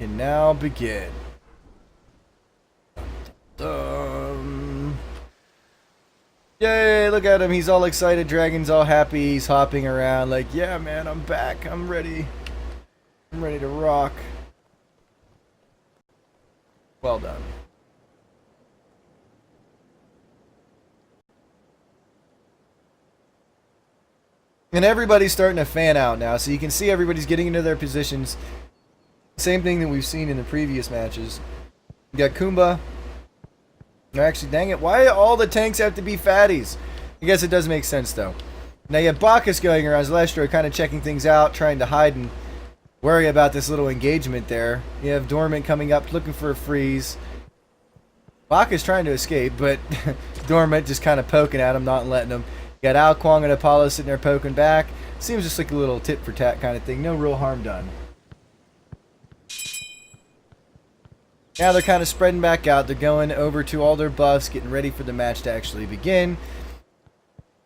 can now begin. Yay, look at him. He's all excited. Dragon's all happy. He's hopping around like, yeah, man, I'm back. I'm ready. I'm ready to rock. Well done. And everybody's starting to fan out now, so you can see everybody's getting into their positions. Same thing that we've seen in the previous matches. You got Kumba. Actually, dang it, why all the tanks have to be fatties? I guess it does make sense, though. Now you have Bacchus going around, Zalestro kind of checking things out, trying to hide and worry about this little engagement there. You have Dormant coming up, looking for a freeze. Bacchus trying to escape, but Dormant just kind of poking at him, not letting him. You got Ao Kuang and Apollo sitting there poking back. Seems just like a little tit for tat kind of thing. No real harm done. Now they're kind of spreading back out. They're going over to all their buffs, getting ready for the match to actually begin.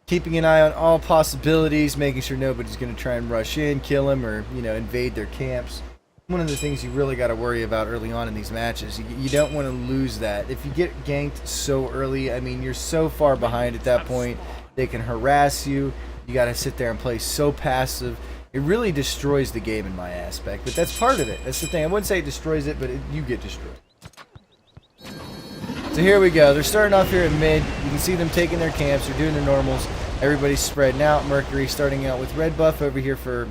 Keeping an eye on all possibilities, making sure nobody's going to try and rush in, kill them, or, you know, invade their camps. One of the things you really got to worry about early on in these matches. You don't want to lose that. If you get ganked so early, I mean, you're so far behind at that point. They can harass you. You got to sit there and play so passive. It really destroys the game in my aspect, but that's part of it. That's the thing. I wouldn't say it destroys it, but you get destroyed. So here we go. They're starting off here at mid. You can see them taking their camps. They're doing their normals. Everybody's spreading out. Mercury starting out with red buff over here for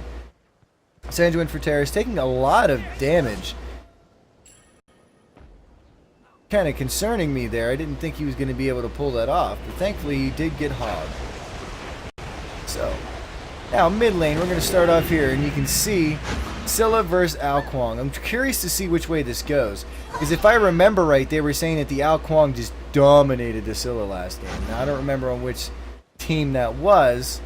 Sanguine Frateris, taking a lot of damage. Kind of concerning me there. I didn't think he was going to be able to pull that off, but thankfully he did get hogged. So now, mid lane, we're going to start off here, and you can see Scylla versus Ao Kuang. I'm curious to see which way this goes, because if I remember right, they were saying that the Ao Kuang just dominated the Scylla last game. Now, I don't remember on which team that was,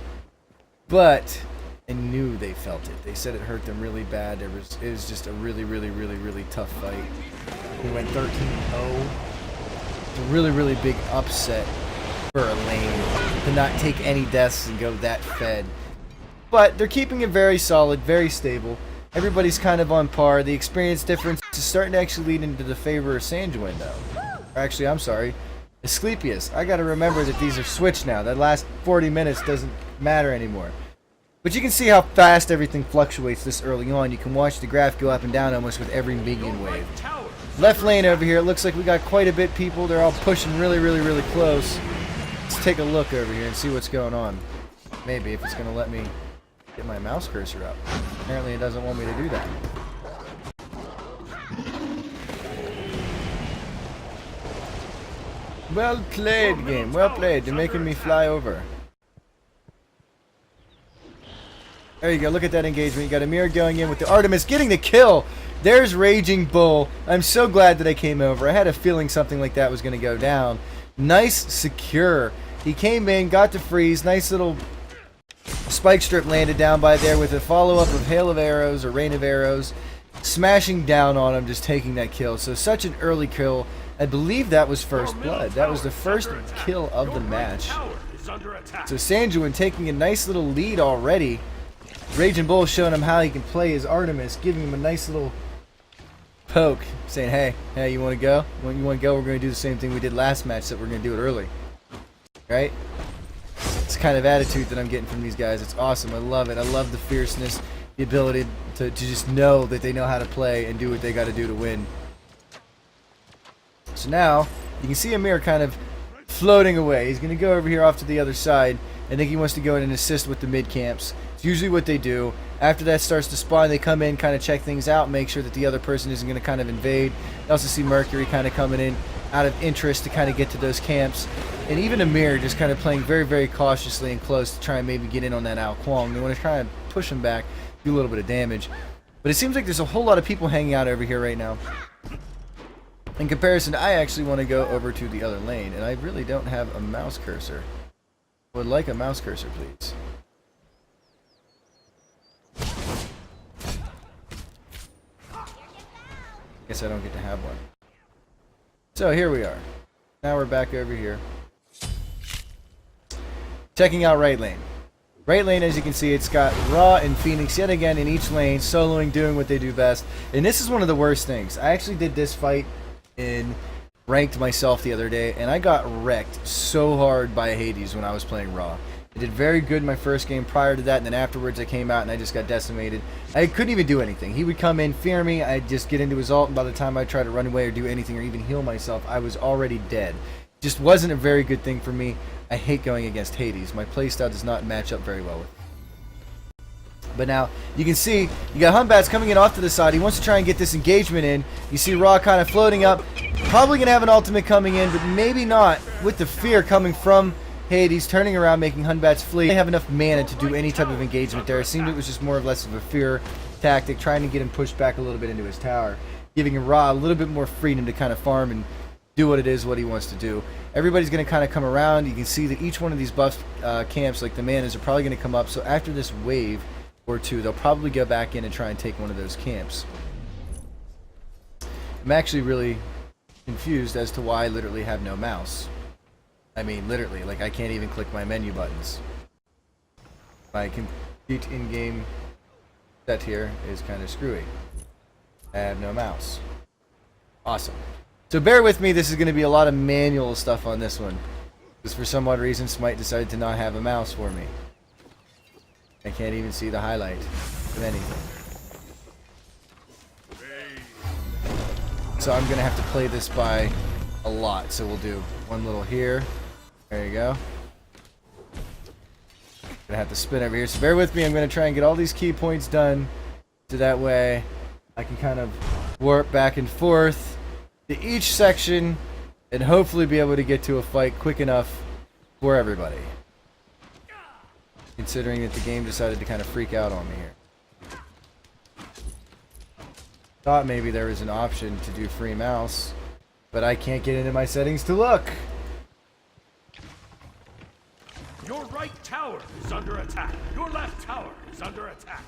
but I knew they felt it. They said it hurt them really bad. It was just a really tough fight. We went 13-0. It's a really big upset for a lane to not take any deaths and go that fed. But they're keeping it very solid, very stable. Everybody's kind of on par. The experience difference is starting to actually lead into the favor of Sanguine, though. Or actually, I'm sorry, Asclepius. I got to remember that these are switched now. That last 40 minutes doesn't matter anymore. But you can see how fast everything fluctuates this early on. You can watch the graph go up and down almost with every minion wave. Left lane over here, it looks like we got quite a bit people. They're all pushing really close. Let's take a look over here and see what's going on. Maybe, if it's going to let me get my mouse cursor up. Apparently it doesn't want me to do that. Well played, game. Well played. You're making me fly over. There you go. Look at that engagement. You got Amir going in with the Artemis, getting the kill. There's Raging Bull. I'm so glad that I came over. I had a feeling something like that was going to go down. Nice, secure. He came in, got the freeze. Nice little spike strip landed down by there with a follow-up of Hail of Arrows or Rain of Arrows. Smashing down on him, just taking that kill. So such an early kill. I believe that was first blood. That was the first kill of the match. So Sanguine taking a nice little lead already. Raging Bull showing him how he can play his Artemis, giving him a nice little poke, saying, hey, you want to go? When you want to go, we're going to do the same thing we did last match, that we're going to do it early. Right? It's the kind of attitude that I'm getting from these guys. It's awesome. I love it. I love the fierceness, the ability to just know that they know how to play and do what they got to do to win. So now, you can see Amir kind of floating away. He's going to go over here off to the other side. I think he wants to go in and assist with the mid camps. It's usually what they do. After that starts to spawn, they come in, kind of check things out, make sure that the other person isn't going to kind of invade. You also see Mercury kind of coming in out of interest to kind of get to those camps. And even Amir just kind of playing very cautiously and close to try and maybe get in on that Ao Kuang. They want to try and push him back, do a little bit of damage. But it seems like there's a whole lot of people hanging out over here right now. In comparison, I actually want to go over to the other lane, and I really don't have a mouse cursor. I would like a mouse cursor, please. Guess I don't get to have one. So here we are. Now we're back over here. Checking out right lane. Right lane, as you can see, it's got Ra and Phoenix yet again in each lane, soloing, doing what they do best. And this is one of the worst things. I actually did this fight in ranked myself the other day, and I got wrecked so hard by Hades when I was playing Ra. I did very good in my first game prior to that, and then afterwards I came out and I just got decimated. I couldn't even do anything. He would come in, fear me, I'd just get into his ult, and by the time I tried to run away or do anything or even heal myself, I was already dead. Just wasn't a very good thing for me. I hate going against Hades. My playstyle does not match up very well with it. But now, you can see, you got Humbats coming in off to the side. He wants to try and get this engagement in. You see Ra kind of floating up. Probably going to have an ultimate coming in, but maybe not. With the fear coming from Hades, turning around, making Humbats flee. They have enough mana to do any type of engagement there. It seemed it was just more or less of a fear tactic, trying to get him pushed back a little bit into his tower. Giving him Ra a little bit more freedom to kind of farm and do what it is, what he wants to do. Everybody's going to kind of come around. You can see that each one of these buff camps, like the manas, are probably going to come up. So after this wave or two, they'll probably go back in and try and take one of those camps. I'm actually really confused as to why I literally have no mouse. I mean, literally, like I can't even click my menu buttons. My complete in-game set here is kind of screwy. I have no mouse. Awesome. So bear with me, this is going to be a lot of manual stuff on this one. Because for some odd reason, Smite decided to not have a mouse for me. I can't even see the highlight of anything. So I'm going to have to play this by a lot. So we'll do one little here. There you go. Gonna have to spin over here. So bear with me, I'm going to try and get all these key points done. So that way I can kind of warp back and forth to each section and hopefully be able to get to a fight quick enough for everybody. Considering that the game decided to kind of freak out on me here. Thought maybe there was an option to do free mouse, but I can't get into my settings to look. Your right tower is under attack. Your left tower is under attack.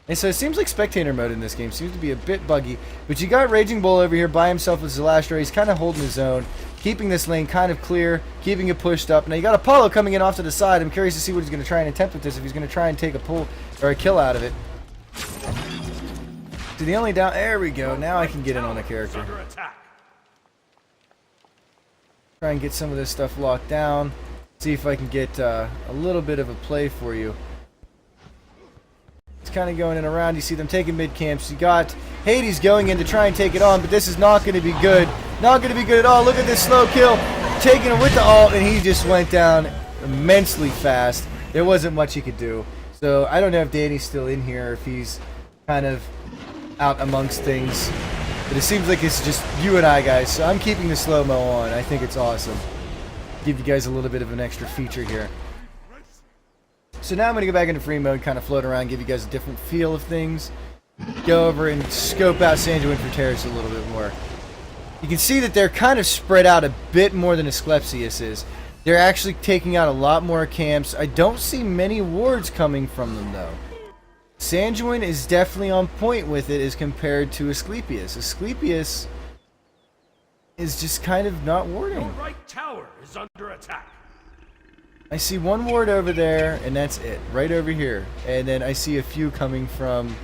And so it seems like spectator mode in this game seems to be a bit buggy. But you got Raging Bull over here by himself with Zelastro. He's kind of holding his own, keeping this lane kind of clear, keeping it pushed up. Now you got Apollo coming in off to the side. I'm curious to see what he's going to try and attempt with this, if he's going to try and take a pull or a kill out of it. So the only down... There we go. Now I can get in on the character. Try and get some of this stuff locked down. See if I can get a little bit of a play for you. It's kind of going in around. You see them taking mid camps. You got Hades going in to try and take it on, but this is not going to be good. Not going to be good at all. Look at this slow kill. Taking him with the ult, and he just went down immensely fast. There wasn't much he could do. So I don't know if Danny's still in here, or if he's kind of out amongst things. But it seems like it's just you and I, guys. So I'm keeping the slow-mo on. I think it's awesome. Give you guys a little bit of an extra feature here. So now I'm going to go back into free mode, kind of float around, give you guys a different feel of things. Go over and scope out Sanguine Frateris a little bit more. You can see that they're kind of spread out a bit more than Asclepius is. They're actually taking out a lot more camps. I don't see many wards coming from them, though. Sanguine is definitely on point with it as compared to Asclepius. Asclepius is just kind of not warding. Your right tower is under attack. I see one ward over there, and that's it. Right over here. And then I see a few coming from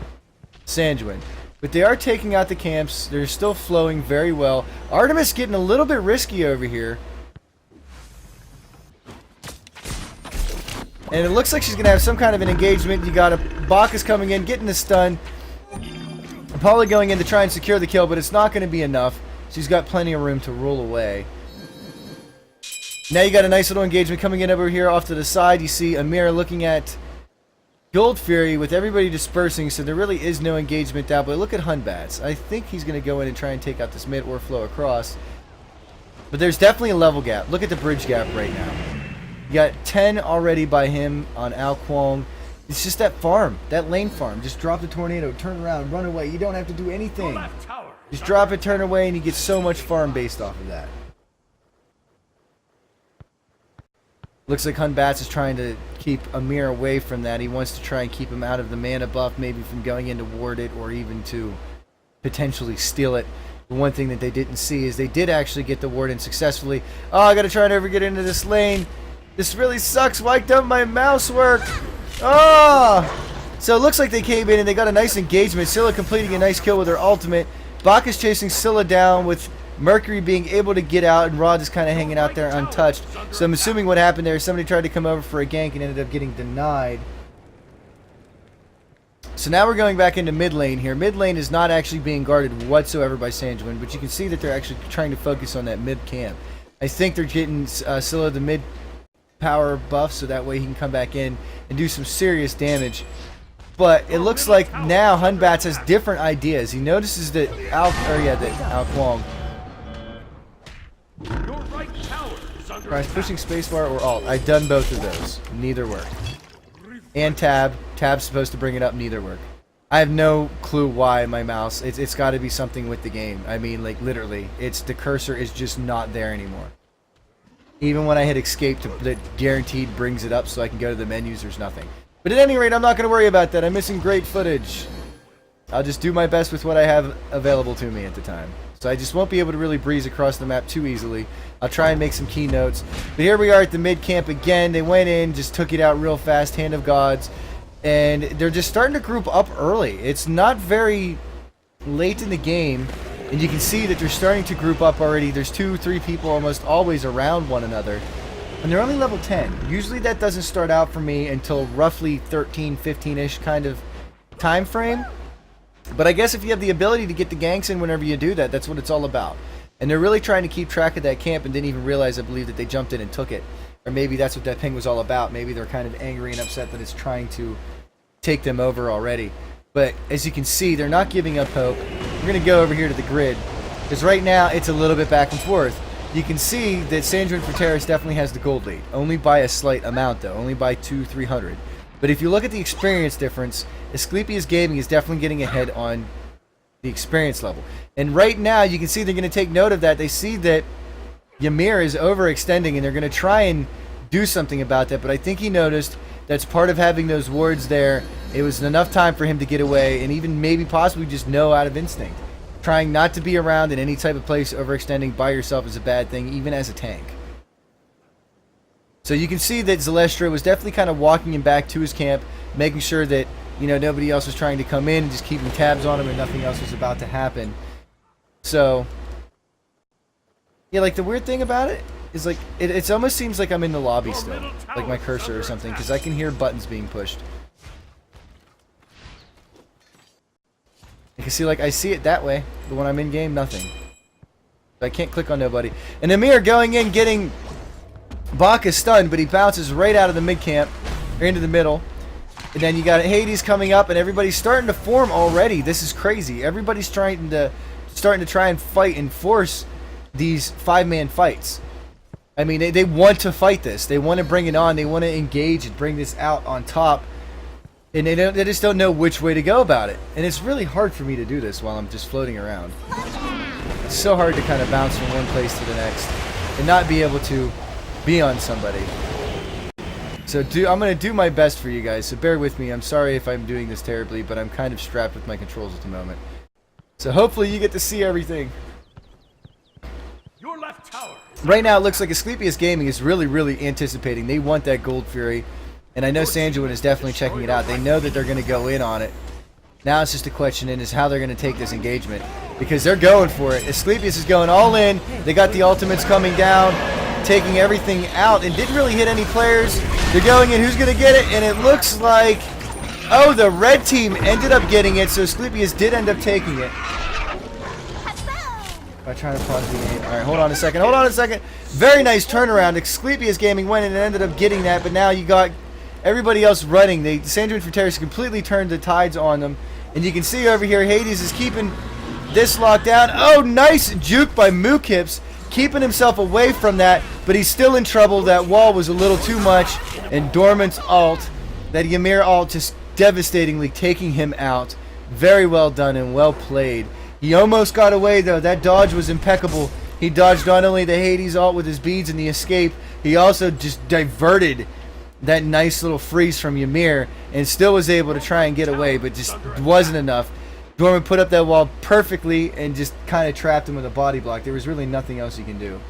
Sanguine. But they are taking out the camps. They're still flowing very well. Artemis getting a little bit risky over here. And it looks like she's going to have some kind of an engagement. You got a Bacchus coming in, getting the stun. Apollo going in to try and secure the kill, but it's not going to be enough. She's got plenty of room to roll away. Now you got a nice little engagement coming in over here off to the side. You see Amir looking at Gold Fury with everybody dispersing, so there really is no engagement down. But look at Hunbats. I think he's going to go in and try and take out this mid or flow across. But there's definitely a level gap. Look at the bridge gap right now. You got 10 already by him on Al Kwong. It's just that farm, that lane farm. Just drop the tornado, turn around, run away. You don't have to do anything. Just drop it, turn away, and you get so much farm based off of that. Looks like Hunbats is trying to keep Amir away from that. He wants to try and keep him out of the mana buff, maybe from going in to ward it or even to potentially steal it. The one thing that they didn't see is they did actually get the ward in successfully. Oh, I gotta try and ever get into this lane. This really sucks. Why don't my mouse work? Oh! So it looks like they came in and they got a nice engagement. Scylla completing a nice kill with her ultimate. Bach is chasing Scylla down with Mercury being able to get out, and Rod is kind of hanging out there untouched. So I'm assuming what happened there is somebody tried to come over for a gank and ended up getting denied. So now we're going back into mid lane here. Mid lane is not actually being guarded whatsoever by Sanguine, but you can see that they're actually trying to focus on that mid camp. I think they're getting Scylla the mid power buff so that way he can come back in and do some serious damage. But it looks like now Hunbats has different ideas. He notices that Al Kwong tries pushing spacebar or alt. I've done both of those. Neither work. And tab. Tab's supposed to bring it up. Neither work. I have no clue why my mouse. It's got to be something with the game. I mean, like literally, the cursor is just not there anymore. Even when I hit escape, that guaranteed brings it up so I can go to the menus. There's nothing. But at any rate, I'm not going to worry about that. I'm missing great footage. I'll just do my best with what I have available to me at the time. So I just won't be able to really breeze across the map too easily. I'll try and make some keynotes. But here we are at the mid camp again. They went in, just took it out real fast, Hand of Gods. And they're just starting to group up early. It's not very late in the game. And you can see that they're starting to group up already. There's 2-3 people almost always around one another. And they're only level 10. Usually that doesn't start out for me until roughly 13, 15-ish kind of time frame. But I guess if you have the ability to get the ganks in whenever you do that, that's what it's all about. And they're really trying to keep track of that camp and didn't even realize, I believe, that they jumped in and took it. Or maybe that's what that ping was all about. Maybe they're kind of angry and upset that it's trying to take them over already. But as you can see, they're not giving up hope. We're going to go over here to the grid. Because right now, it's a little bit back and forth. You can see that Sanguine Frateris definitely has the gold lead. Only by a slight amount, though. Only by 200-300. But if you look at the experience difference, Asclepius Gaming is definitely getting ahead on the experience level. And right now, you can see they're going to take note of that. They see that Ymir is overextending, and they're going to try and do something about that. But I think he noticed that's part of having those wards there. It was enough time for him to get away, and even maybe possibly just know out of instinct. Trying not to be around in any type of place, overextending by yourself is a bad thing, even as a tank. So you can see that Zalestra was definitely kind of walking him back to his camp, making sure that, you know, nobody else was trying to come in and just keeping tabs on him and nothing else was about to happen. So, yeah, like the weird thing about it is like, it almost seems like I'm in the lobby still, like my cursor or something, because I can hear buttons being pushed. You can see, like, I see it that way, but when I'm in game, nothing. I can't click on nobody. And Amir going in, getting Baka stunned, but he bounces right out of the mid camp, or into the middle. And then you got Hades coming up, and everybody's starting to form already. This is crazy. Everybody's starting to try and fight and force these 5-man fights. I mean, they want to fight this. They want to bring it on. They want to engage and bring this out on top. And they just don't know which way to go about it. And it's really hard for me to do this while I'm just floating around. It's so hard to kind of bounce from one place to the next and not be able to be on somebody. So I'm going to do my best for you guys, so bear with me. I'm sorry if I'm doing this terribly, but I'm kind of strapped with my controls at the moment. So hopefully you get to see everything. Your left tower. Right now it looks like Asclepius Gaming is really anticipating. They want that Gold Fury. And I know Sanguine is definitely checking it out. They know that they're going to go in on it. Now it's just a question is how they're going to take this engagement. Because they're going for it. Asclepius is going all in. They got the ultimates coming down, taking everything out, and didn't really hit any players. They're going in. Who's going to get it? And it looks like, oh, the red team ended up getting it, so Asclepius did end up taking it. By trying to pause the game. Alright, hold on a second. Very nice turnaround. Asclepius Gaming went in and ended up getting that, but now you got everybody else running. Sanguine Frateris completely turned the tides on them. And you can see over here, Hades is keeping this locked down. Oh, nice juke by Mookips, keeping himself away from that, but he's still in trouble. That wall was a little too much. And Dormant's ult, that Ymir ult, just devastatingly taking him out. Very well done and well played. He almost got away, though. That dodge was impeccable. He dodged not only the Hades ult with his beads and the escape, he also just diverted that nice little freeze from Ymir and still was able to try and get away, but just wasn't enough. Dorman put up that wall perfectly and just kind of trapped him with a body block. There was really nothing else you can do.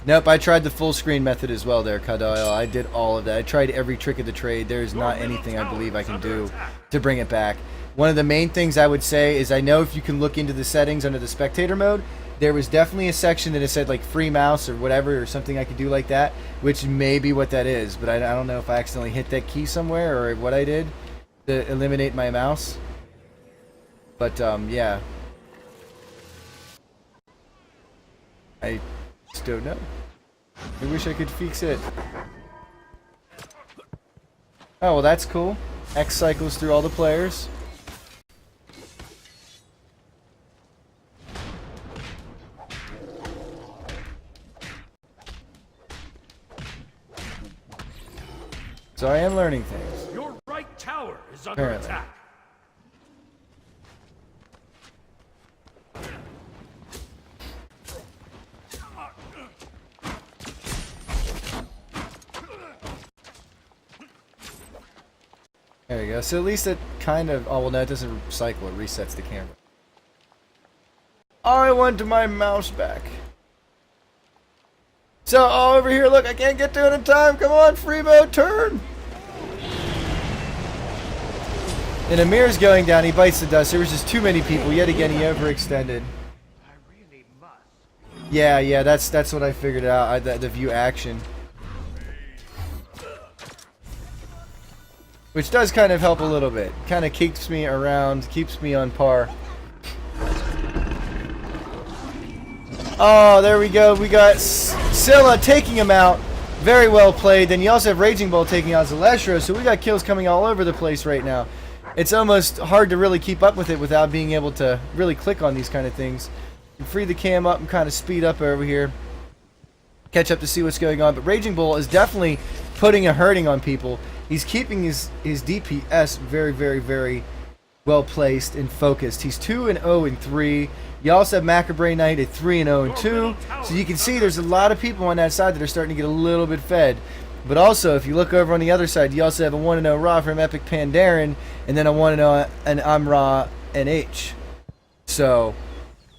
Nope, I tried the full screen method as well there, Kadile. I did all of that. I tried every trick of the trade. There's not anything I believe I can do to bring it back. One of the main things I would say is I know if you can look into the settings under the spectator mode, there was definitely a section that it said like free mouse or whatever or something I could do like that, which may be what that is, but I don't know if I accidentally hit that key somewhere or what I did to eliminate my mouse. But yeah. I just don't know. I wish I could fix it. Oh, well that's cool. X cycles through all the players. So I am learning things. Your right tower is under attack. There we go. So at least it kind of... Oh, well, no, it doesn't cycle. It resets the camera. I want my mouse back. So, oh, over here, look, I can't get to it in time. Come on, Freebo, turn. And Amir's going down. He bites the dust. There was just too many people. Yet again, he overextended. Yeah, that's what I figured out. The view action. Which does kind of help a little bit. Kind of keeps me around, keeps me on par. Oh, there we go. We got Scylla taking him out. Very well played. Then you also have Raging Bull taking out Zaleshro. So we got kills coming all over the place right now. It's almost hard to really keep up with it without being able to really click on these kind of things. Free the cam up and kind of speed up over here. Catch up to see what's going on. But Raging Bull is definitely putting a hurting on people. He's keeping his DPS very, very, very well placed and focused. He's 2-0-3. You also have Macabre Knight at 3-0-2. So you can see there's a lot of people on that side that are starting to get a little bit fed. But also, if you look over on the other side, you also have a 1-0 Ra from Epic Pandaren, and then a 1-0 and Amra NH. So,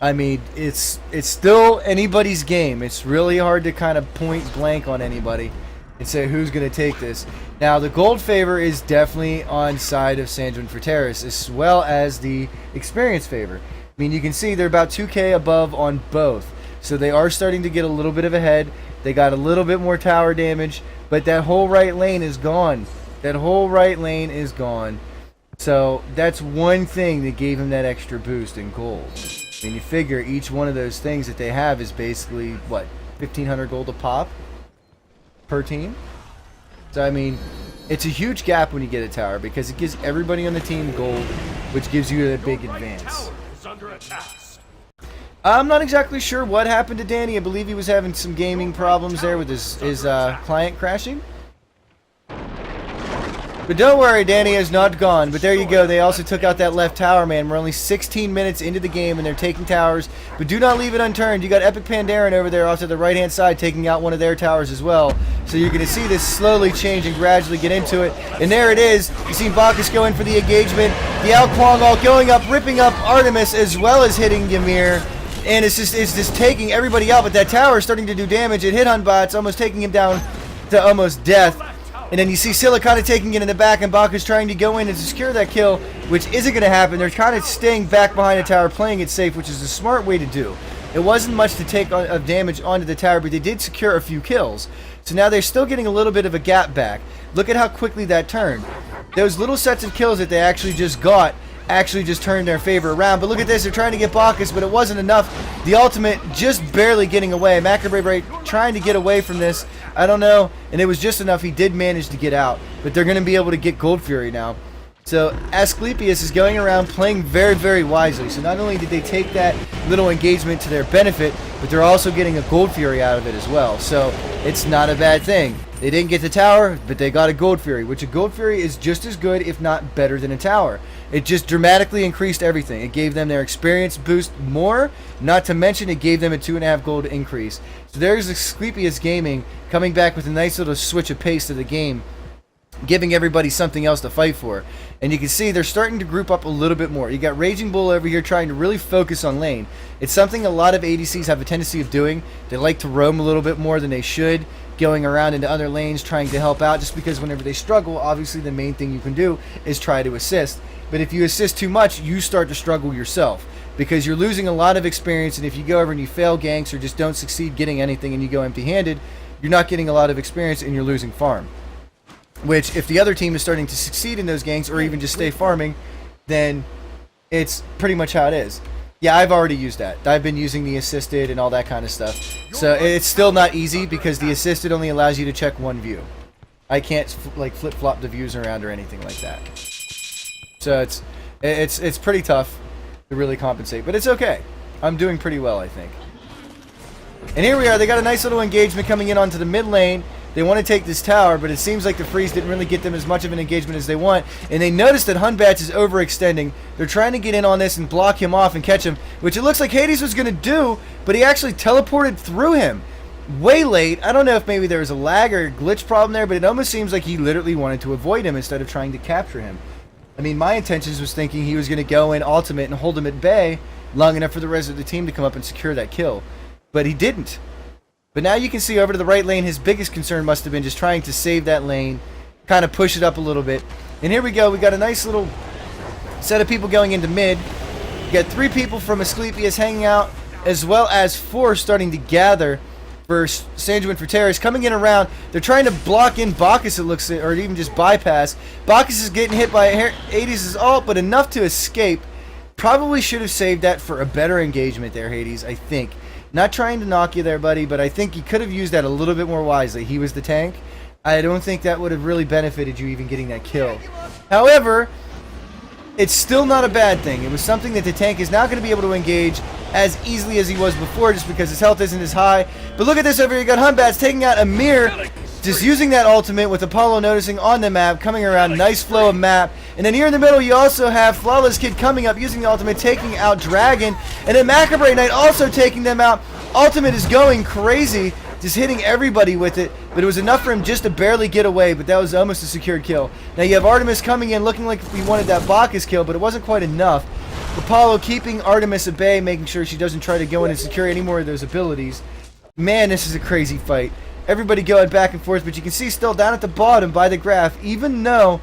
I mean, it's still anybody's game. It's really hard to kind of point blank on anybody and say who's going to take this. Now, the gold favor is definitely on side of Sanguine Frateris, as well as the experience favor. I mean, you can see they're about 2k above on both. So they are starting to get a little bit of a head. They got a little bit more tower damage, but that whole right lane is gone. That whole right lane is gone. So that's one thing that gave him that extra boost in gold. I mean, you figure each one of those things that they have is basically, what, 1,500 gold a pop per team? So, I mean, it's a huge gap when you get a tower because it gives everybody on the team gold, which gives you a big advance. I'm not exactly sure what happened to Danny. I believe he was having some gaming problems there with his client crashing. But don't worry, Danny is not gone. But there you go. They also took out that left tower, man. We're only 16 minutes into the game, and they're taking towers. But do not leave it unturned. You got Epic Pandaren over there off to the right-hand side taking out one of their towers as well. So you're going to see this slowly change and gradually get into it. And there it is. You see Bacchus going for the engagement. The Ao Kuang all going up, ripping up Artemis as well as hitting Ymir. And it's just taking everybody out. But that tower is starting to do damage. It hit Hunbot's, almost taking him down to almost death. And then you see Scylla kind of taking it in the back, and Bacchus trying to go in and secure that kill, which isn't going to happen. They're kind of staying back behind the tower, playing it safe, which is a smart way to do. It wasn't much to take of damage onto the tower, but they did secure a few kills. So now they're still getting a little bit of a gap back. Look at how quickly that turned. Those little sets of kills that they actually just got actually just turned their favor around. But look at this, they're trying to get Bacchus, but it wasn't enough. The ultimate just barely getting away. Macabre trying to get away from this. I don't know, and it was just enough. He did manage to get out, but they're going to be able to get Gold Fury now. So Asclepius is going around playing very, very wisely. So not only did they take that little engagement to their benefit, but they're also getting a Gold Fury out of it as well. So it's not a bad thing. They didn't get the tower, but they got a Gold Fury, which a Gold Fury is just as good, if not better than a tower. It just dramatically increased everything. It gave them their experience boost more, not to mention it gave them a 2.5 gold increase. So there's Asclepius Gaming coming back with a nice little switch of pace to the game. giving everybody something else to fight for. And you can see they're starting to group up a little bit more. You got Raging Bull over here trying to really focus on lane. It's something a lot of ADCs have a tendency of doing. They like to roam a little bit more than they should, going around into other lanes trying to help out, just because whenever they struggle, obviously the main thing you can do is try to assist. But if you assist too much, you start to struggle yourself, because you're losing a lot of experience, and if you go over and you fail ganks or just don't succeed getting anything and you go empty-handed, you're not getting a lot of experience and you're losing farm. Which, if the other team is starting to succeed in those ganks or even just stay farming, then it's pretty much how it is. Yeah, I've already used that. I've been using the assisted and all that kind of stuff. So it's still not easy, because the assisted only allows you to check one view. I can't like flip-flop the views around or anything like that. So it's pretty tough to really compensate, but it's okay. I'm doing pretty well, I think. And here we are. They got a nice little engagement coming in onto the mid lane. They want to take this tower, but it seems like the freeze didn't really get them as much of an engagement as they want. And they notice that Hunbats is overextending. They're trying to get in on this and block him off and catch him, which it looks like Hades was going to do, but he actually teleported through him. Way late. I don't know if maybe there was a lag or a glitch problem there, but it almost seems like he literally wanted to avoid him instead of trying to capture him. I mean, my intentions was thinking he was going to go in ultimate and hold him at bay long enough for the rest of the team to come up and secure that kill. But he didn't. But now you can see over to the right lane, his biggest concern must have been just trying to save that lane, kind of push it up a little bit. And here we go. We got a nice little set of people going into mid. We got 3 people from Asclepius hanging out, as well as 4 starting to gather for Sanguine Frateris coming in around. They're trying to block in Bacchus, it looks, or even just bypass. Bacchus is getting hit by Hades' ult, but enough to escape. Probably should have saved that for a better engagement there, Hades, I think. Not trying to knock you there, buddy, but I think you could have used that a little bit more wisely. He was the tank. I don't think that would have really benefited you even getting that kill. However, it's still not a bad thing. It was something that the tank is now going to be able to engage as easily as he was before, just because his health isn't as high. But look at this over here. You got Hunbats taking out Amir, just using that ultimate with Apollo noticing on the map, coming around. Nice flow of map. And then here in the middle, you also have Flawless Kid coming up, using the ultimate, taking out Dragon. And then Macabre Knight also taking them out. Ultimate is going crazy, just hitting everybody with it. But it was enough for him just to barely get away, but that was almost a secured kill. Now you have Artemis coming in, looking like he wanted that Bacchus kill, but it wasn't quite enough. Apollo keeping Artemis at bay, making sure she doesn't try to go in and secure any more of those abilities. Man, this is a crazy fight. Everybody going back and forth, but you can see still down at the bottom by the graph, even though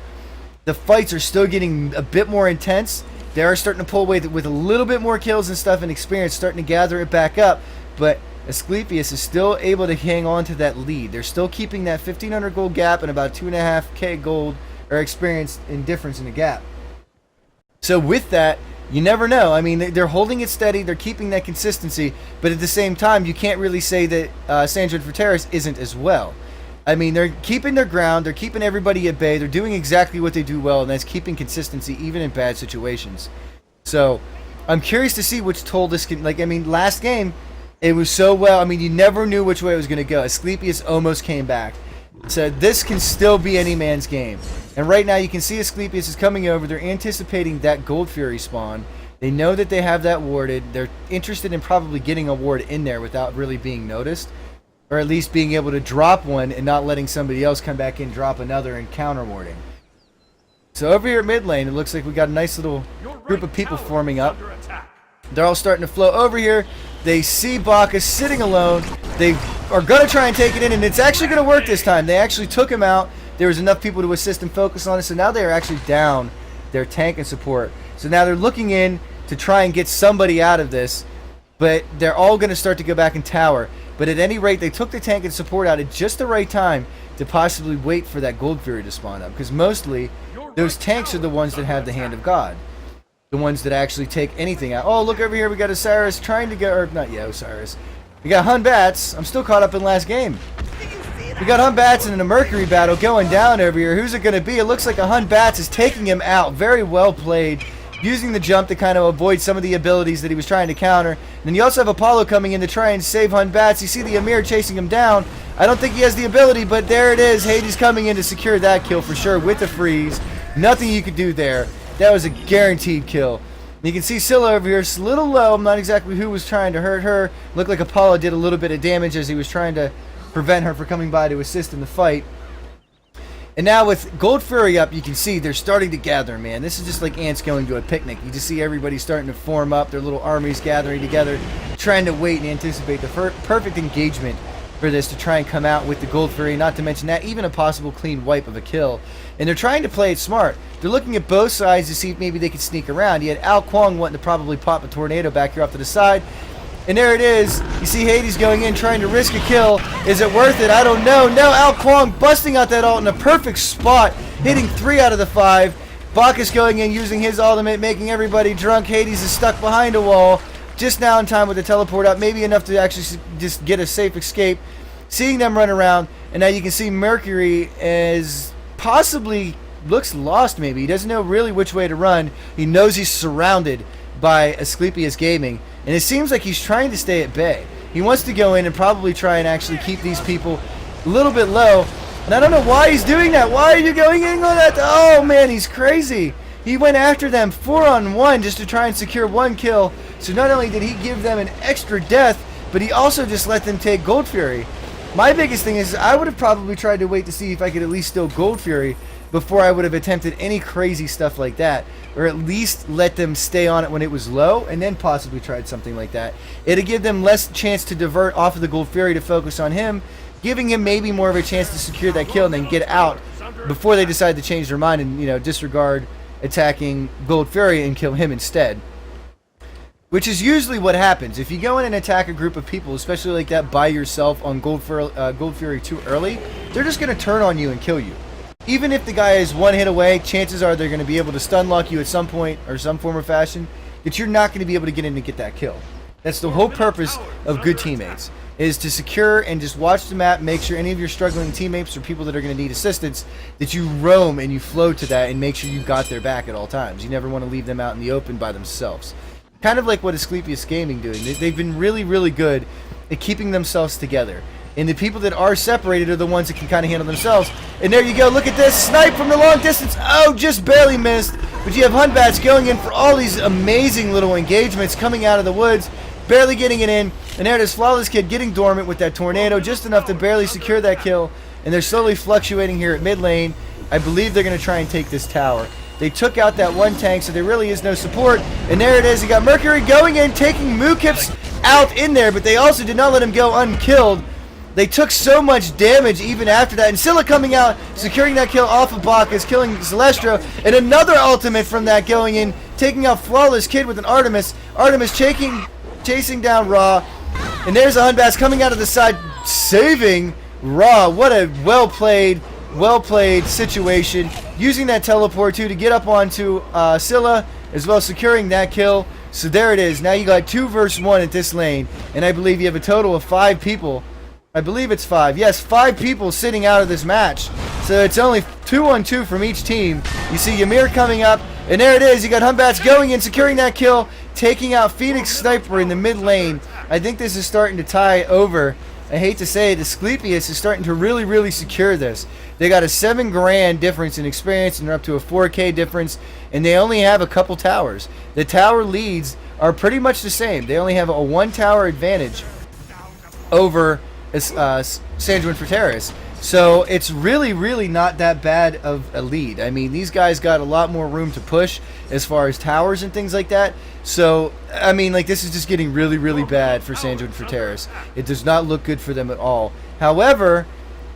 the fights are still getting a bit more intense, they are starting to pull away with a little bit more kills and stuff and experience, starting to gather it back up. But Asclepius is still able to hang on to that lead. They're still keeping that 1,500 gold gap and about 2.5k gold or experience in difference in the gap. So with that, you never know. I mean, they're holding it steady. They're keeping that consistency. But at the same time, you can't really say that Sanguine Frateris isn't as well. I mean, they're keeping their ground. They're keeping everybody at bay. They're doing exactly what they do well, and that's keeping consistency even in bad situations. So I'm curious to see which toll this can... Like, I mean, last game, it was so well. I mean, you never knew which way it was going to go. Asclepius almost came back. So this can still be any man's game. And right now you can see Asclepius is coming over. They're anticipating that Gold Fury spawn. They know that they have that warded. They're interested in probably getting a ward in there without really being noticed. Or at least being able to drop one and not letting somebody else come back in, drop another, and counter warding. So over here at mid lane, it looks like we got a nice little group of people forming up. They're all starting to flow over here. They see Bacchus sitting alone. They are going to try and take it in, and it's actually going to work this time. They actually took him out. There was enough people to assist and focus on it, so now they are actually down their tank and support. So now they're looking in to try and get somebody out of this, but they're all going to start to go back and tower. But at any rate, they took the tank and support out at just the right time to possibly wait for that Gold Fury to spawn up, because mostly those tanks are the ones that have the Hand of God. The ones that actually take anything out. Oh, look over here. We got Osiris trying to get... Or, not yet, Osiris. We got Hunbats. I'm still caught up in last game. We got Hunbats in a Mercury battle going down over here. Who's it going to be? It looks like a Hunbats is taking him out. Very well played. Using the jump to kind of avoid some of the abilities that he was trying to counter. And then you also have Apollo coming in to try and save Hunbats. You see the Amir chasing him down. I don't think he has the ability, but there it is. Hades coming in to secure that kill for sure with the freeze. Nothing you could do there. That was a guaranteed kill. You can see Scylla over here. It's a little low. I'm not exactly who was trying to hurt her. Looked like Apollo did a little bit of damage as he was trying to prevent her from coming by to assist in the fight. And now with Gold Fury up, you can see they're starting to gather, man. This is just like ants going to a picnic. You just see everybody starting to form up, their little armies gathering together, trying to wait and anticipate the perfect engagement for this to try and come out with the Gold Fury, not to mention that, even a possible clean wipe of a kill. And they're trying to play it smart. They're looking at both sides to see if maybe they could sneak around. You had Al Kwong wanting to probably pop a tornado back here off to the side. And there it is. You see Hades going in, trying to risk a kill. Is it worth it? I don't know. No, Al Kwong busting out that ult in a perfect spot, hitting 3 out of the 5. Bacchus going in, using his ultimate, making everybody drunk. Hades is stuck behind a wall. Just now in time with the teleport up. Maybe enough to actually just get a safe escape. Seeing them run around. And now you can see Mercury is possibly looks lost maybe. He doesn't know really which way to run. He knows he's surrounded by Asclepius Gaming. And it seems like he's trying to stay at bay. He wants to go in and probably try and actually keep these people a little bit low. And I don't know why he's doing that. Why are you going in on that? Oh, man, he's crazy. He went after them 4-on-1 just to try and secure 1 kill. So not only did he give them an extra death, but he also just let them take Gold Fury. My biggest thing is I would have probably tried to wait to see if I could at least steal Gold Fury before I would have attempted any crazy stuff like that, or at least let them stay on it when it was low and then possibly tried something like that. It'd give them less chance to divert off of the Gold Fury to focus on him, giving him maybe more of a chance to secure that kill and then get out before they decide to change their mind and, you know, disregard attacking Gold Fury and kill him instead. Which is usually what happens. If you go in and attack a group of people, especially like that by yourself on Gold Fury too early, they're just going to turn on you and kill you. Even if the guy is 1 hit away, chances are they're going to be able to stun lock you at some point or some form or fashion, that you're not going to be able to get in and get that kill. That's the whole purpose of good teammates, is to secure and just watch the map, make sure any of your struggling teammates or people that are going to need assistance, that you roam and you flow to that and make sure you got their back at all times. You never want to leave them out in the open by themselves. Kind of like what Asclepius Gaming doing. They've been really, really good at keeping themselves together. And the people that are separated are the ones that can kind of handle themselves. And there you go. Look at this. Snipe from the long distance. Oh, just barely missed. But you have Hunbats going in for all these amazing little engagements coming out of the woods. Barely getting it in. And there it is. Flawless Kid getting dormant with that tornado. Just enough to barely secure that kill. And they're slowly fluctuating here at mid lane. I believe they're going to try and take this tower. They took out that 1 tank, so there really is no support. And there it is. You got Mercury going in, taking Mookips out in there. But they also did not let him go unkilled. They took so much damage even after that. And Scylla coming out, securing that kill off of Bacchus, killing Celestro. And another ultimate from that going in, taking out Flawless Kid with an Artemis. Artemis chasing down Ra. And there's a Hunbass coming out of the side, saving Ra. What a well-played situation. Using that teleport too to get up onto Scylla, as well as securing that kill. So there it is. Now you got 2 versus 1 at this lane. And I believe you have a total of 5 people. I believe it's 5. Yes, 5 people sitting out of this match. So it's only 2-on-2 from each team. You see Ymir coming up, and there it is. You got Humbats going in, securing that kill, taking out Phoenix Sniper in the mid lane. I think this is starting to tie over. I hate to say it, Asclepius is starting to really, really secure this. They got a 7 grand difference in experience, and they're up to a 4K difference, and they only have a couple towers. The tower leads are pretty much the same. They only have a 1 tower advantage over Sanguine Frateris. So it's really, really not that bad of a lead. I mean, these guys got a lot more room to push as far as towers and things like that. So, I mean, like, this is just getting really, really bad for Sanguine Frateris. It does not look good for them at all. However,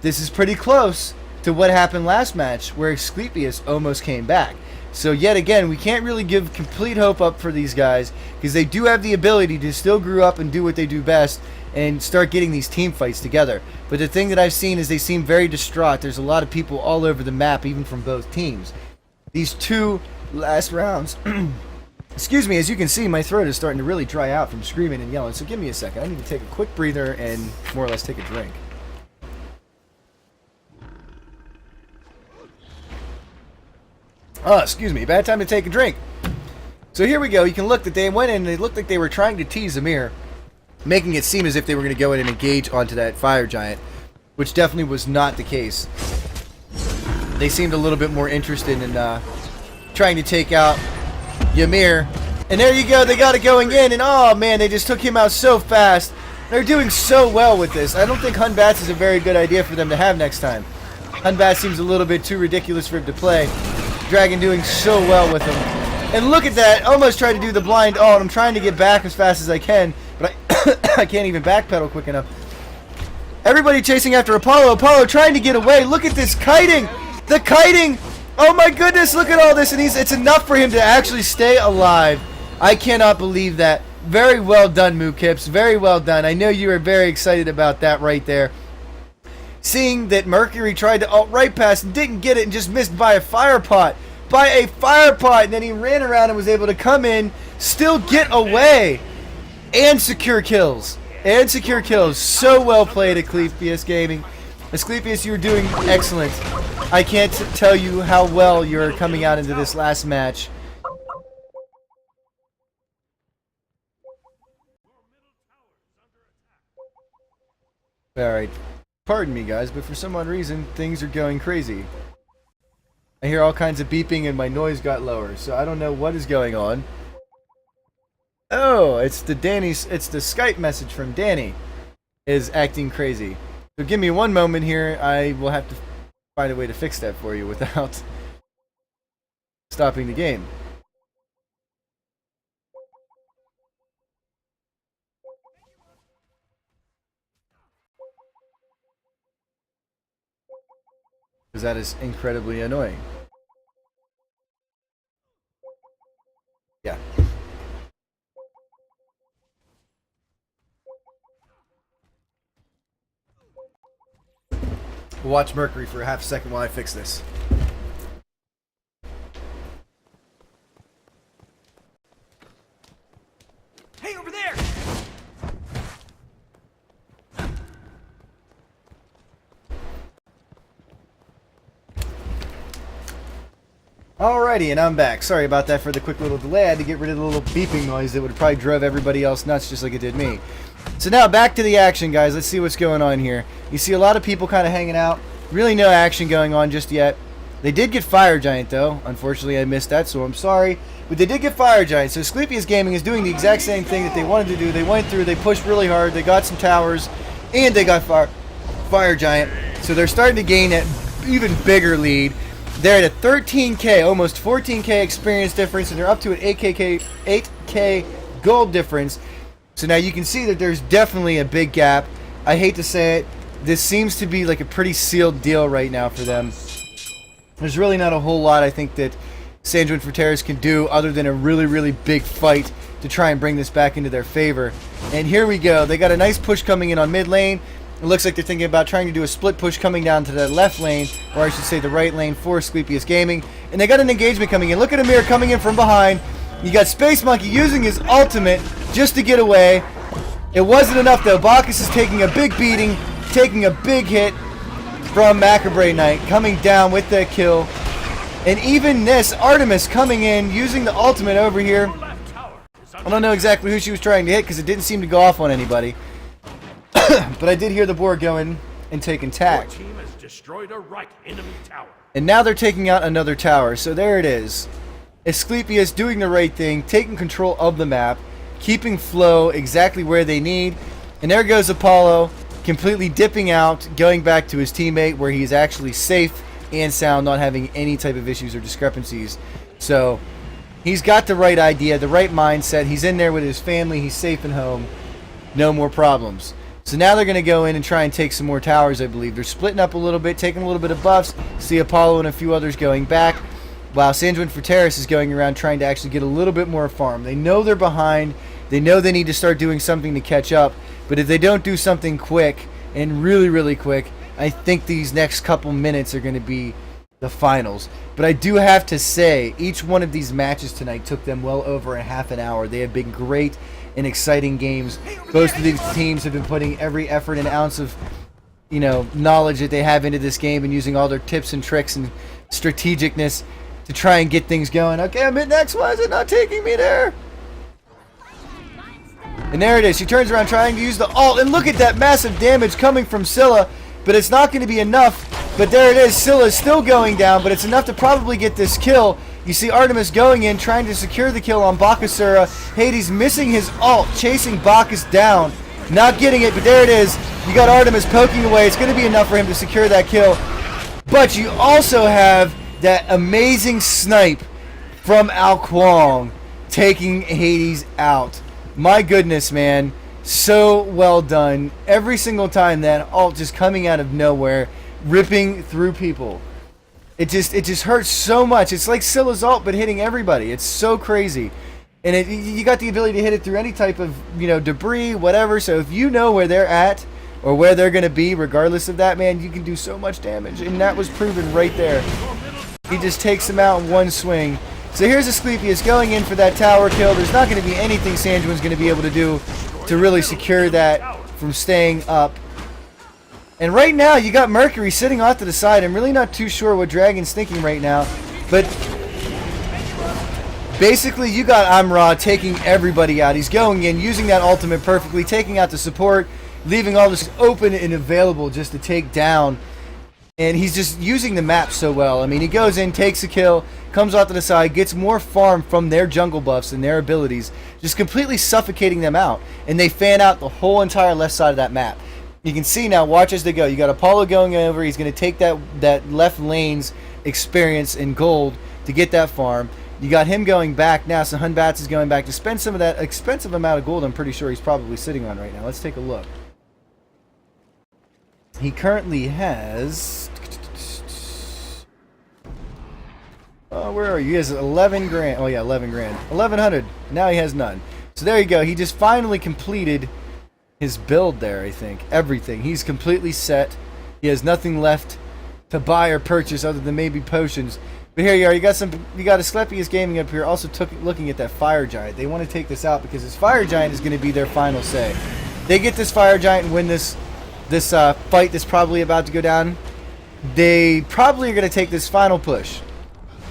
this is pretty close to what happened last match, where Asclepius almost came back. So yet again, we can't really give complete hope up for these guys, because they do have the ability to still grow up and do what they do best and start getting these team fights together. But the thing that I've seen is they seem very distraught. There's a lot of people all over the map, even from both teams. These 2 last rounds, excuse me, as you can see, my throat is starting to really dry out from screaming and yelling. So give me a second. I need to take a quick breather and more or less take a drink. Oh, excuse me. Bad time to take a drink. So here we go. You can look that they went in and they looked like they were trying to tease Ymir, making it seem as if they were going to go in and engage onto that fire giant, which definitely was not the case. They seemed a little bit more interested in trying to take out Ymir. And there you go. They got it going in, and oh man, they just took him out so fast. They're doing so well with this. I don't think Hunbats is a very good idea for them to have next time. Unbat seems a little bit too ridiculous for him to play. Dragon doing so well with him. And look at that. Almost tried to do the blind ult. I'm trying to get back as fast as I can, but I can't even backpedal quick enough. Everybody chasing after Apollo. Apollo trying to get away. Look at this kiting. The kiting. Oh my goodness. Look at all this. And it's enough for him to actually stay alive. I cannot believe that. Very well done, Mookips. Very well done. I know you were very excited about that right there. Seeing that Mercury tried to ult right past and didn't get it and just missed by a fire pot. By a fire pot. And then he ran around and was able to come in, still get away, and secure kills. And secure kills. So well played, Asclepius Gaming. Asclepius, you're doing excellent. I can't tell you how well you're coming out into this last match. Alright. Pardon me, guys, but for some odd reason, things are going crazy. I hear all kinds of beeping and my noise got lower, so I don't know what is going on. Oh, it's the Skype message from Danny is acting crazy. So give me one moment here. I will have to find a way to fix that for you without stopping the game. Because that is incredibly annoying. Yeah. We'll watch Mercury for a half a second while I fix this. Hey, over there! Alrighty, and I'm back. Sorry about that for the quick little delay. I had to get rid of the little beeping noise that would have probably drove everybody else nuts just like it did me. So now back to the action, guys. Let's see what's going on here. You see a lot of people kind of hanging out. Really no action going on just yet. They did get Fire Giant, though. Unfortunately, I missed that, so I'm sorry. But they did get Fire Giant. So Asclepius Gaming is doing the exact same thing that they wanted to do. They went through, they pushed really hard, they got some towers, and they got Fire Giant. So they're starting to gain an even bigger lead. They're at a 13k, almost 14k experience difference, and they're up to an 8k gold difference. So now you can see that there's definitely a big gap. I hate to say it, this seems to be like a pretty sealed deal right now for them. There's really not a whole lot I think that Sanguine Frateris can do other than a really, really big fight to try and bring this back into their favor. And here we go. They got a nice push coming in on mid lane. It looks like they're thinking about trying to do a split push coming down to the left lane, or I should say the right lane for Asclepius Gaming. And they got an engagement coming in. Look at Amir coming in from behind. You got Space Monkey using his ultimate just to get away. It wasn't enough though. Bacchus is taking a big beating, taking a big hit from Macabre Knight, coming down with that kill. And even this, Artemis coming in, using the ultimate over here. I don't know exactly who she was trying to hit because it didn't seem to go off on anybody. But I did hear the board going and taking tack. Your team has destroyed a right enemy tower. And now they're taking out another tower. So there it is. Asclepius doing the right thing, taking control of the map, keeping flow exactly where they need. And there goes Apollo, completely dipping out, going back to his teammate where he's actually safe and sound, not having any type of issues or discrepancies. So he's got the right idea, the right mindset. He's in there with his family. He's safe and home. No more problems. So now they're going to go in and try and take some more towers, I believe. They're splitting up a little bit, taking a little bit of buffs. See Apollo and a few others going back, while Sanguine Frateris is going around trying to actually get a little bit more farm. They know they're behind. They know they need to start doing something to catch up. But if they don't do something quick, and really, really quick, I think these next couple minutes are going to be the finals. But I do have to say, each one of these matches tonight took them well over a half an hour. They have been great and exciting games. Both of these teams have been putting every effort and ounce of, knowledge that they have into this game and using all their tips and tricks and strategicness to try and get things going. Okay, I'm in next. Why is it not taking me there? And there it is. She turns around trying to use the ult. And look at that massive damage coming from Scylla. But it's not going to be enough. But there it is. Scylla is still going down. But it's enough to probably get this kill. You see Artemis going in, trying to secure the kill on Bakasura. Hades missing his ult, chasing Bacchus down. Not getting it, but there it is. You got Artemis poking away. It's going to be enough for him to secure that kill. But you also have that amazing snipe from Al Kwong taking Hades out. My goodness, man. So well done. Every single time that ult just coming out of nowhere, ripping through people. It just hurts so much. It's like Scylla's ult, but hitting everybody. It's so crazy. And you got the ability to hit it through any type of, debris, whatever. So if you know where they're at or where they're going to be, regardless of that, man, you can do so much damage. And that was proven right there. He just takes them out in one swing. So here's Asclepius going in for that tower kill. There's not going to be anything Sanguine's going to be able to do to really secure that from staying up. And right now, you got Mercury sitting off to the side. I'm really not too sure what Dragon's thinking right now. But basically, you got Amra taking everybody out. He's going in, using that ultimate perfectly, taking out the support, leaving all this open and available just to take down. And he's just using the map so well. I mean, he goes in, takes a kill, comes off to the side, gets more farm from their jungle buffs and their abilities, just completely suffocating them out. And they fan out the whole entire left side of that map. You can see now, watch as they go. You got Apollo going over. He's going to take that left lane's experience in gold to get that farm. You got him going back now, so Hunbats is going back to spend some of that expensive amount of gold I'm pretty sure he's probably sitting on right now. Let's take a look. He currently has... Oh, where are you? He has 11 grand. Oh, yeah, 11 grand. 1,100. Now he has none. So there you go. He just finally completed his build there, I think. Everything. He's completely set. He has nothing left to buy or purchase other than maybe potions. But here you are. You got Asclepius Gaming up here also looking at that Fire Giant. They want to take this out because this Fire Giant is going to be their final say. They get this Fire Giant and win this fight that's probably about to go down. They probably are going to take this final push.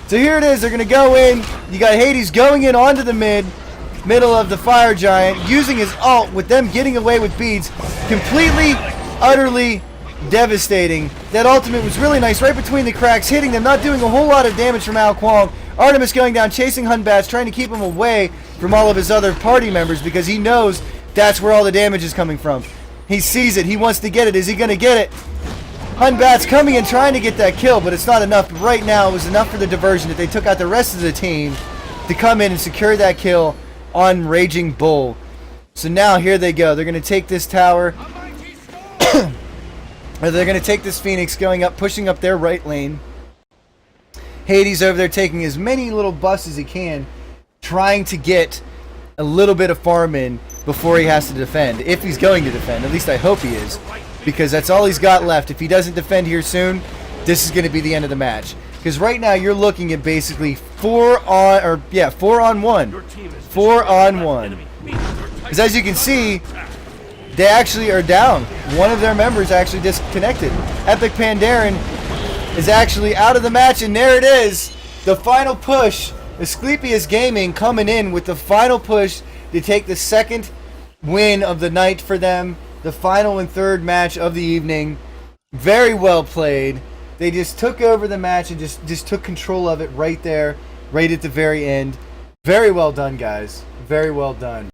So here it is. They're going to go in. You got Hades going in onto the middle of the Fire Giant, using his ult with them getting away with beads. Completely, utterly devastating. That ultimate was really nice, right between the cracks, hitting them, not doing a whole lot of damage from Al Kwong. Artemis going down, chasing Hunbats, trying to keep him away from all of his other party members because he knows that's where all the damage is coming from. He sees it. He wants to get it. Is he going to get it? Hunbats coming and trying to get that kill, but it's not enough. But right now, it was enough for the diversion that they took out the rest of the team to come in and secure that kill on Raging Bull. So now here they go. They're going to take this tower. Or they're going to take this Phoenix going up, pushing up their right lane. Hades over there taking as many little busts as he can, trying to get a little bit of farm in before he has to defend. If he's going to defend. At least I hope he is. Because that's all he's got left. If he doesn't defend here soon, this is going to be the end of the match. Because right now you're looking at basically 4 on 1. 4 on 1. Because as you can see, they actually are down. One of their members actually disconnected. Epic Pandaren is actually out of the match, and there it is. The final push. Asclepius Gaming coming in with the final push to take the second win of the night for them. The final and third match of the evening. Very well played. They just took over the match and just took control of it right there, right at the very end. Very well done, guys. Very well done.